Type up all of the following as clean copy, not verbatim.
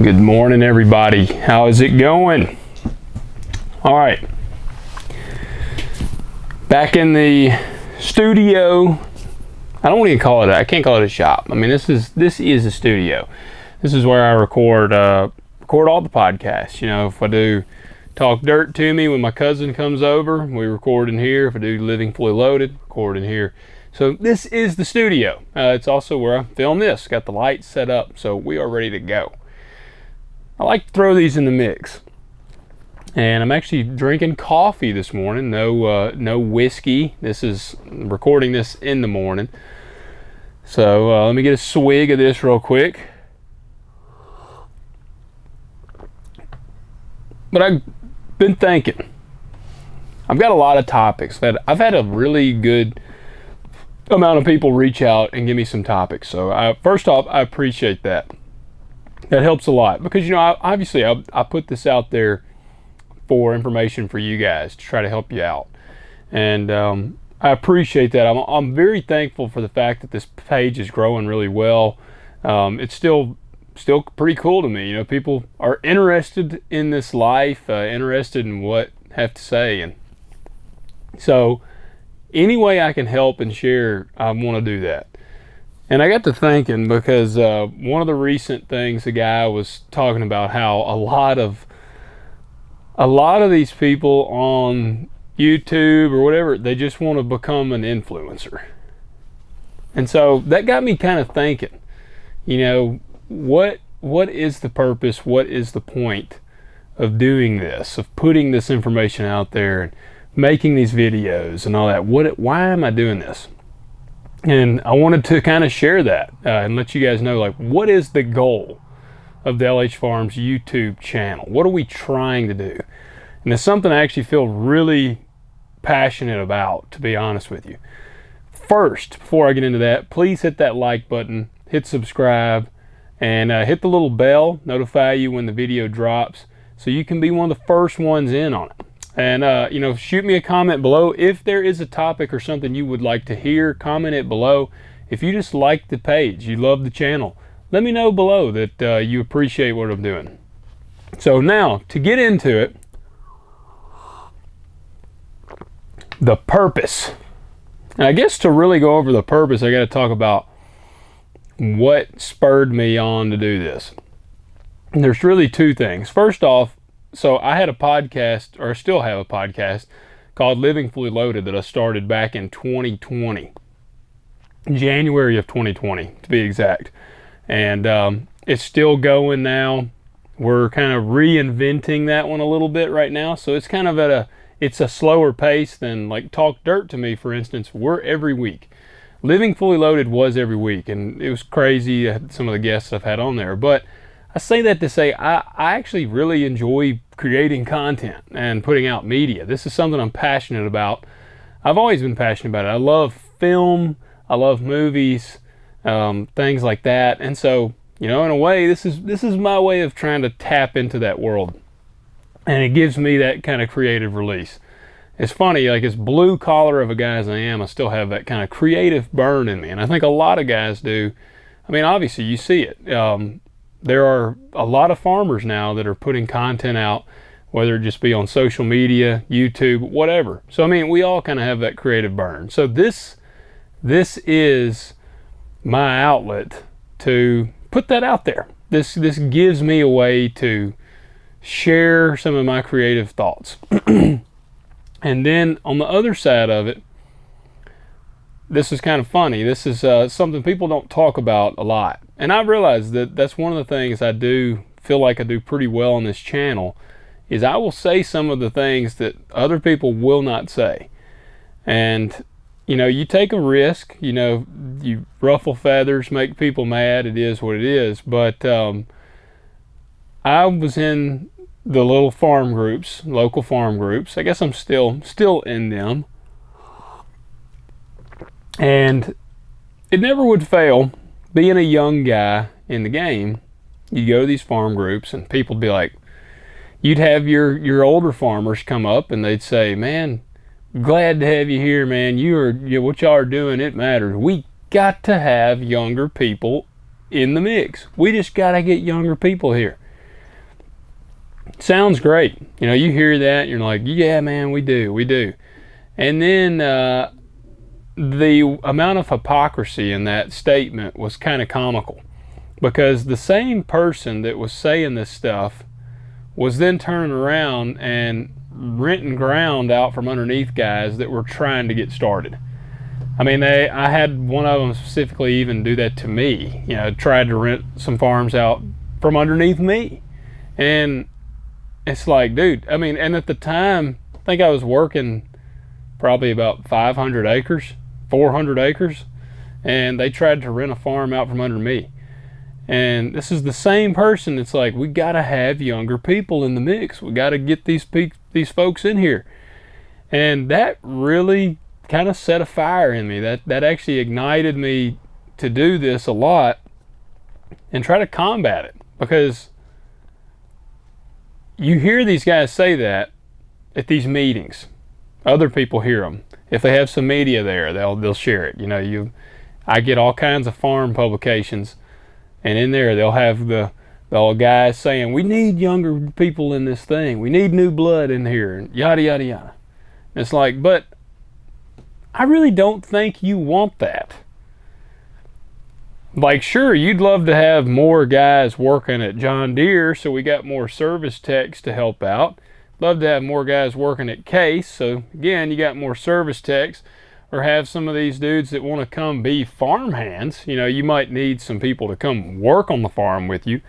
Good morning, everybody. How is it going? All right. Back in the studio. I don't even call it. I can't call it a shop. I mean, this is a studio. This is where I record all the podcasts. You know, if I do Talk Dirt to Me when my cousin comes over, we record in here. If I do Living Fully Loaded, record in here. So this is the studio. It's also where I film this. Got the lights set up, so we are ready to go. I like to throw these in the mix. And I'm actually drinking coffee this morning. No whiskey. This is recording this in the morning. So let me get a swig of this real quick. But I've been thinking. I've got a lot of topics. I've had a really good amount of people reach out and give me some topics. So first off, I appreciate that. That helps a lot because, you know, obviously I put this out there for information for you guys to try to help you out. And I appreciate that. I'm very thankful for the fact that this page is growing really well. It's still pretty cool to me. You know, people are interested in this life, interested in what I have to say. And so any way I can help and share, I want to do that. And I got to thinking because one of the recent things, the guy was talking about how a lot of these people on YouTube or whatever, they just want to become an influencer. And so that got me kind of thinking, you know, what is the purpose? What is the point of doing this, of putting this information out there and making these videos and all that? Why am I doing this? And I wanted to kind of share that and let you guys know, like, what is the goal of the LH Farms YouTube channel? What are we trying to do? And it's something I actually feel really passionate about, to be honest with you. First, before I get into that, please hit that like button, hit subscribe, and hit the little bell, notify you when the video drops, so you can be one of the first ones in on it. And, you know, shoot me a comment below. If there is a topic or something you would like to hear, comment it below. If you just like the page, you love the channel, let me know below that you appreciate what I'm doing. So now, to get into it, the purpose. And I guess to really go over the purpose, I got to talk about what spurred me on to do this. And there's really two things. First off, so I had a podcast, or I still have a podcast, called Living Fully Loaded that I started back in 2020. January of 2020, to be exact. And it's still going now. We're kind of reinventing that one a little bit right now. So it's kind of it's a slower pace than like Talk Dirt to Me, for instance. We're every week. Living Fully Loaded was every week, and it was crazy, some of the guests I've had on there. But I say that to say I actually really enjoy creating content and putting out media. This is something I'm passionate about. I've always been passionate about it. I love film. I love movies, things like that. And so, you know, in a way, this is my way of trying to tap into that world. And it gives me that kind of creative release. It's funny, like as blue collar of a guy as I am, I still have that kind of creative burn in me. And I think a lot of guys do. I mean, obviously you see it. There are a lot of farmers now that are putting content out, whether it just be on social media, YouTube, whatever. So, I mean, we all kind of have that creative burn. So this is my outlet to put that out there. This gives me a way to share some of my creative thoughts. And then on the other side of it, this is kind of funny. This is something people don't talk about a lot. And I realize that that's one of the things I do feel like I do pretty well on this channel, is I will say some of the things that other people will not say. And, you know, you take a risk, you know, you ruffle feathers, make people mad. It is what it is. But I was in the little farm groups, local farm groups. I guess I'm still in them. And it never would fail, being a young guy in the game, you go to these farm groups and people would be like, you'd have your older farmers come up and they'd say, man, glad to have you here, man. What y'all are doing, it matters. We got to have younger people in the mix. We just got to get younger people here. Sounds great. You hear that, and you're like, yeah, man, we do. And then the amount of hypocrisy in that statement was kind of comical, because the same person that was saying this stuff was then turning around and renting ground out from underneath guys that were trying to get started. I mean, I had one of them specifically even do that to me. Tried to rent some farms out from underneath me. And it's like, dude, I mean, and at the time, I think I was working probably about 500 acres, 400 acres, and they tried to rent a farm out from under me. And this is the same person that's like, we got to have younger people in the mix. We got to get these folks in here. And that really kind of set a fire in me. That actually ignited me to do this a lot and try to combat it, because you hear these guys say that at these meetings. Other people hear them. If they have some media there, they'll share it. I get all kinds of farm publications, and in there they'll have the old guys saying, we need younger people in this thing. We need new blood in here, and yada, yada, yada. And it's like, but I really don't think you want that. Like, sure, you'd love to have more guys working at John Deere, so we got more service techs to help out. Love to have more guys working at Case, so again, you got more service techs. Or have some of these dudes that want to come be farm hands. You might need some people to come work on the farm with you.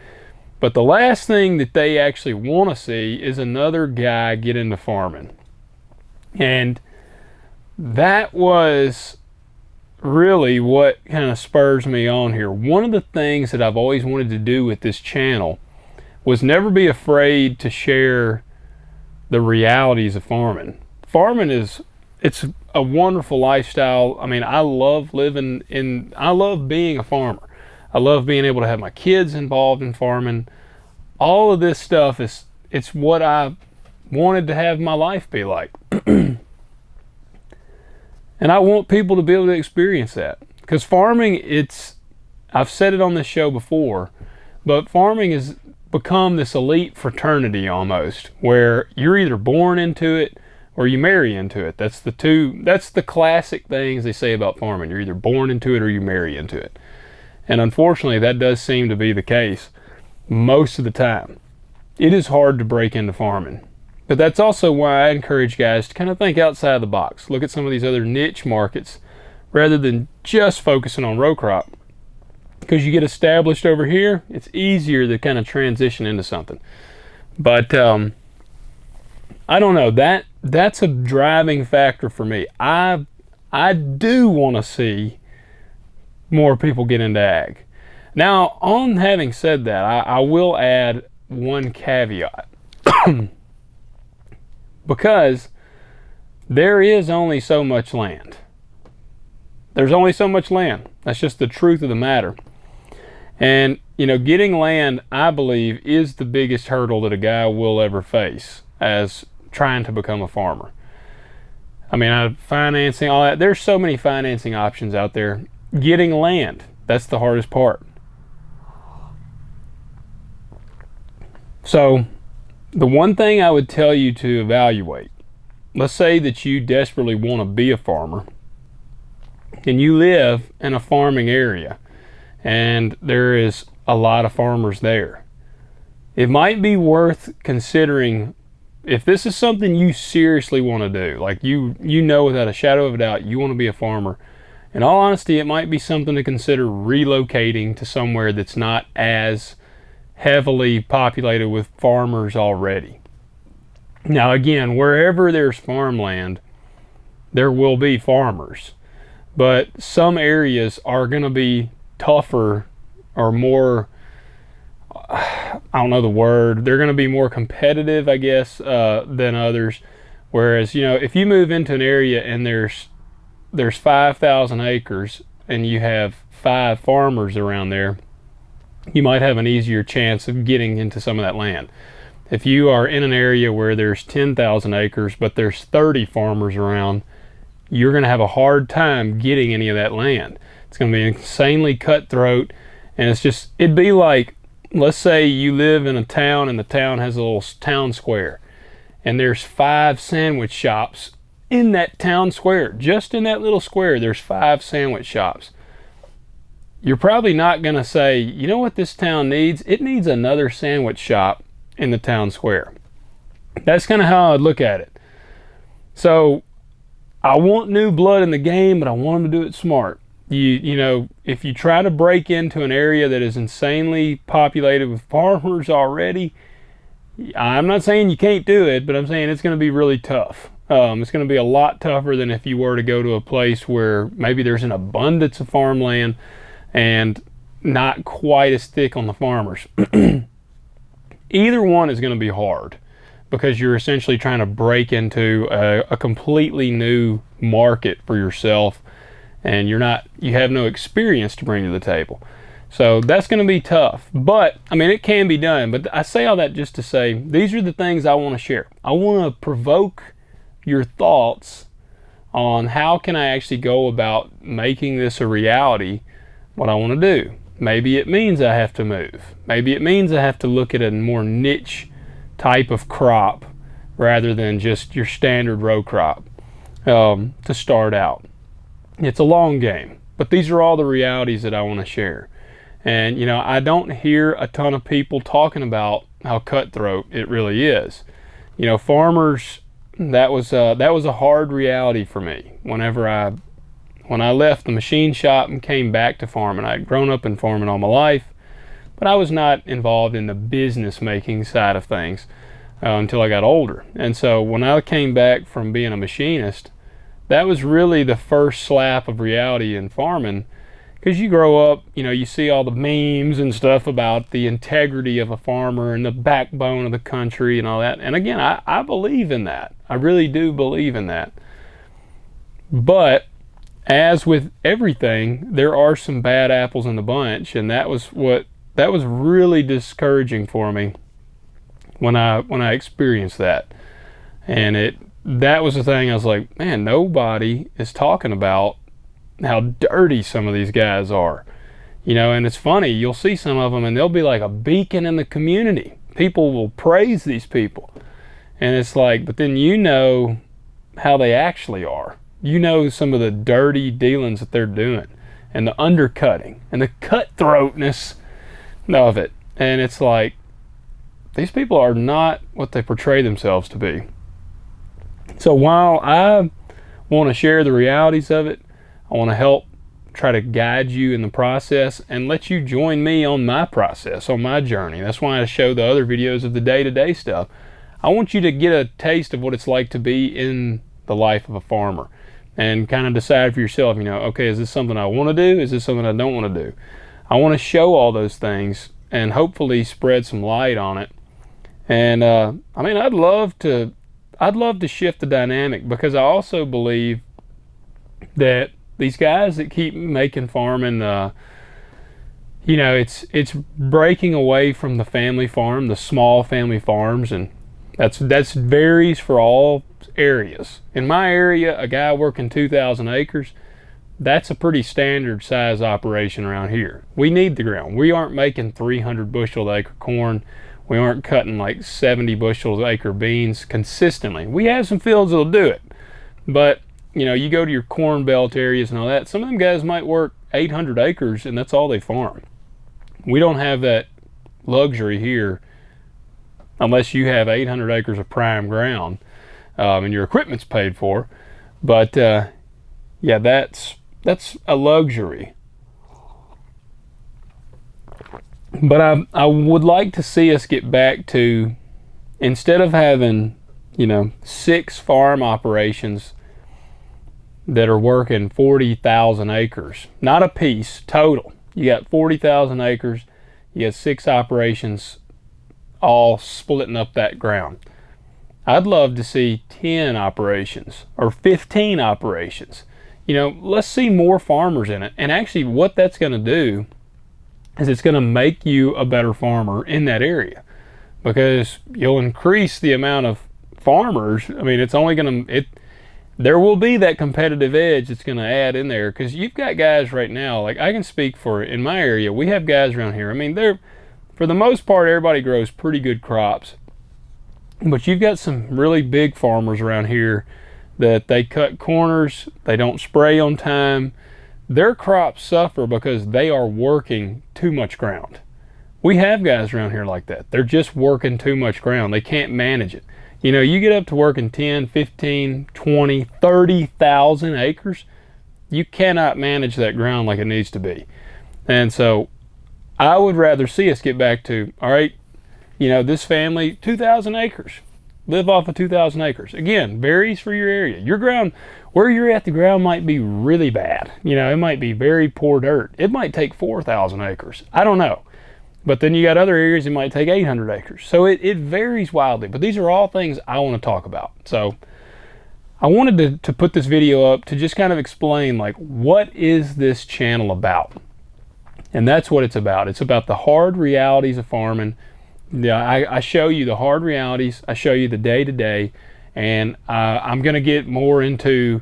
But the last thing that they actually want to see is another guy get into farming. And that was really what kind of spurs me on here. One of the things that I've always wanted to do with this channel was never be afraid to share the realities of farming. Farming it's a wonderful lifestyle. I mean, I love being a farmer. I love being able to have my kids involved in farming. All of this stuff it's what I wanted to have my life be like. And I want people to be able to experience that. Because farming, I've said it on this show before, but farming has become this elite fraternity almost, where you're either born into it or you marry into it. That's the classic things they say about farming. You're either born into it or you marry into it. And unfortunately, that does seem to be the case most of the time. It is hard to break into farming. But that's also why I encourage guys to kind of think outside the box. Look at some of these other niche markets rather than just focusing on row crop. Because you get established over here, it's easier to kind of transition into something. But I don't know, that's a driving factor for me. I do want to see more people get into ag. Now, on having said that, I will add one caveat. Because there is only so much land. There's only so much land. That's just the truth of the matter. And, getting land, I believe, is the biggest hurdle that a guy will ever face as trying to become a farmer. I mean, financing, all that. There's so many financing options out there. Getting land, that's the hardest part. So, the one thing I would tell you to evaluate, let's say that you desperately want to be a farmer and you live in a farming area and there is a lot of farmers there. It might be worth considering, if this is something you seriously want to do, like you know without a shadow of a doubt you want to be a farmer. In all honesty, it might be something to consider relocating to somewhere that's not as heavily populated with farmers already. Now again, wherever there's farmland, there will be farmers, but some areas are going to be tougher or more, I don't know the word, they're going to be more competitive, I guess, than others. Whereas, if you move into an area and there's 5,000 acres and you have 5 farmers around there, you might have an easier chance of getting into some of that land. If you are in an area where there's 10,000 acres but there's 30 farmers around, you're going to have a hard time getting any of that land. It's going to be insanely cutthroat, and it'd be like let's say you live in a town and the town has a little town square, and there's 5 sandwich shops in that town square. Just in that little square, there's 5 sandwich shops. You're probably not going to say, you know what this town needs? It needs another sandwich shop in the town square. That's kind of how I'd look at it. So I want new blood in the game, but I want them to do it smart. You know, if you try to break into an area that is insanely populated with farmers already, I'm not saying you can't do it, but I'm saying it's going to be really tough. It's going to be a lot tougher than if you were to go to a place where maybe there's an abundance of farmland and not quite as thick on the farmers. Either one is going to be hard because you're essentially trying to break into a completely new market for yourself, and you have no experience to bring to the table. So that's going to be tough, but I mean, it can be done. But I say all that just to say, these are the things I want to share. I want to provoke your thoughts on how can I actually go about making this a reality, what I want to do. Maybe it means I have to move. Maybe it means I have to look at a more niche type of crop rather than just your standard row crop to start out. It's a long game, but these are all the realities that I want to share. And you know, I don't hear a ton of people talking about how cutthroat it really is. You know, farmers, that was a hard reality for me when I left the machine shop and came back to farming. I'd grown up in farming all my life, but I was not involved in the business making side of things until I got older. And so when I came back from being a machinist, that was really the first slap of reality in farming, because you grow up, you know, you see all the memes and stuff about the integrity of a farmer and the backbone of the country and all that. And again, I believe in that. I really do believe in that. But as with everything, there are some bad apples in the bunch, and that was really discouraging for me when I experienced that. And that was the thing. I was like, man, nobody is talking about how dirty some of these guys are. You know, and it's funny, you'll see some of them and they'll be like a beacon in the community. People will praise these people. And it's like, but then you know how they actually are. You know some of the dirty dealings that they're doing, and the undercutting and the cutthroatness of it. And it's like, these people are not what they portray themselves to be. So while I want to share the realities of it, I want to help try to guide you in the process and let you join me on my process, on my journey. That's why I show the other videos of the day-to-day stuff. I want you to get a taste of what it's like to be in the life of a farmer and kind of decide for yourself, you know, okay, is this something I want to do? Is this something I don't want to do? I want to show all those things and hopefully spread some light on it. And I mean, I'd love to shift the dynamic, because I also believe that these guys that keep making farming, you know, it's breaking away from the family farm, the small family farms, and that's varies for all areas. In my area, a guy working 2,000 acres, that's a pretty standard size operation around here. We need the ground. We aren't making 300 bushel acre corn. We aren't cutting like 70 bushels acre beans consistently. We have some fields that'll do it, but you know, you go to your corn belt areas and all that, some of them guys might work 800 acres and that's all they farm. We don't have that luxury here unless you have 800 acres of prime ground and your equipment's paid for. But yeah, that's a luxury. But I would like to see us get back to, instead of having, you know, 6 farm operations that are working 40,000 acres, not a piece, total. You got 40,000 acres, you got 6 operations all splitting up that ground. I'd love to see 10 operations or 15 operations. You know, let's see more farmers in it. And actually what that's going to do is it's going to make you a better farmer in that area, because you'll increase the amount of farmers. I mean, it's only going to, there will be that competitive edge that's going to add in there, because you've got guys right now, like I can speak for, in my area, we have guys around here. I mean, they're for the most part, everybody grows pretty good crops. But you've got some really big farmers around here that they cut corners, they don't spray on time. Their crops suffer because they are working too much ground. We have guys around here like that. They're just working too much ground. They can't manage it. You know, you get up to working 10, 15, 20, 30,000 acres, you cannot manage that ground like it needs to be. And so I would rather see us get back to, all right, you know, this family, 2,000 acres. Live off of 2,000 acres. Again, varies for your area. Your ground, where you're at, the ground might be really bad. You know, it might be very poor dirt. It might take 4,000 acres. I don't know. But then you got other areas that might take 800 acres. So it varies wildly. But these are all things I want to talk about. So I wanted to put this video up to just kind of explain, like, what is this channel about? And that's what it's about. It's about the hard realities of farming. Yeah, I show you the hard realities. I show you the day-to-day, and I'm going to get more into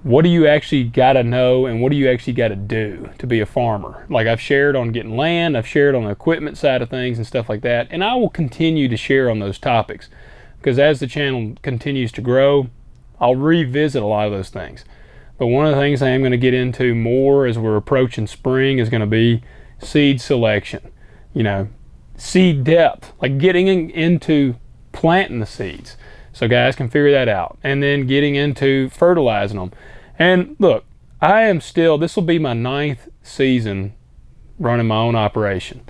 what do you actually got to know and what do you actually got to do to be a farmer. Like I've shared on getting land, I've shared on the equipment side of things and stuff like that, and I will continue to share on those topics because as the channel continues to grow, I'll revisit a lot of those things. But one of the things I am going to get into more as we're approaching spring is going to be seed selection. You know, seed depth, like getting into planting the seeds so guys can figure that out, and then getting into fertilizing them. And look, I am still, this will be my 9th season running my own operation.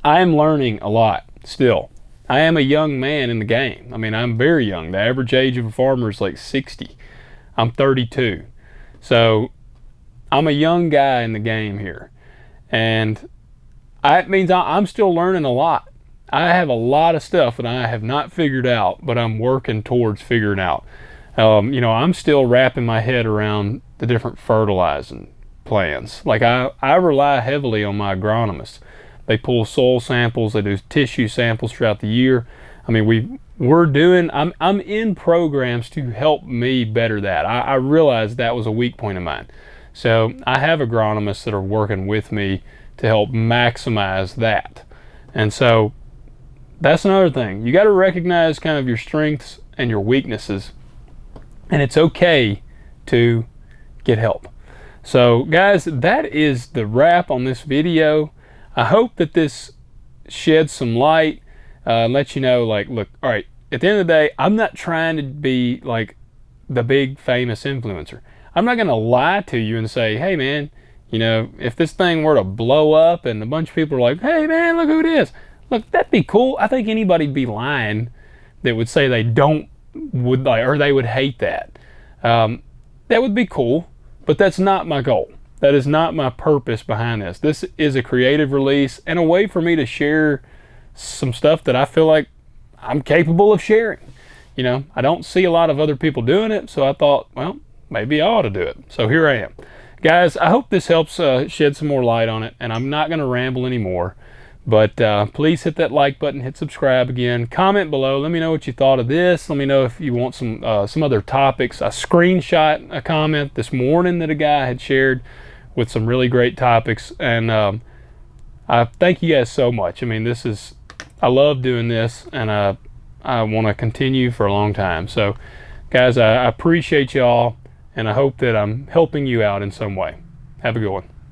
I am learning a lot still. I am a young man in the game. I mean, I'm very young. The average age of a farmer is like 60. I'm 32. So I'm a young guy in the game here, and it means I'm still learning a lot. I have a lot of stuff that I have not figured out, but I'm working towards figuring out. You know, I'm still wrapping my head around the different fertilizing plans. Like I rely heavily on my agronomists. They pull soil samples, they do tissue samples throughout the year. I mean, I'm in programs to help me better that. I realized that was a weak point of mine. So I have agronomists that are working with me to help maximize that. And so that's another thing. You got to recognize kind of your strengths and your weaknesses, and it's okay to get help. So guys, that is the wrap on this video. I hope that this sheds some light, let you know, like, look, all right, at the end of the day, I'm not trying to be like the big famous influencer. I'm not going to lie to you and say, hey man, you know, if this thing were to blow up and a bunch of people are like, hey man, look who it is. Look, that'd be cool. I think anybody'd be lying that would say they would hate that. That would be cool, but that's not my goal. That is not my purpose behind this. This is a creative release and a way for me to share some stuff that I feel like I'm capable of sharing. You know, I don't see a lot of other people doing it, so I thought, well, maybe I ought to do it. So here I am. Guys, I hope this helps shed some more light on it, and I'm not going to ramble anymore. But please hit that like button, hit subscribe again, comment below, let me know what you thought of this, let me know if you want some other topics. I screenshot a comment this morning that a guy had shared with some really great topics, and I thank you guys so much. I mean, I love doing this, and I want to continue for a long time. So guys, I appreciate y'all, and I hope that I'm helping you out in some way. Have a good one.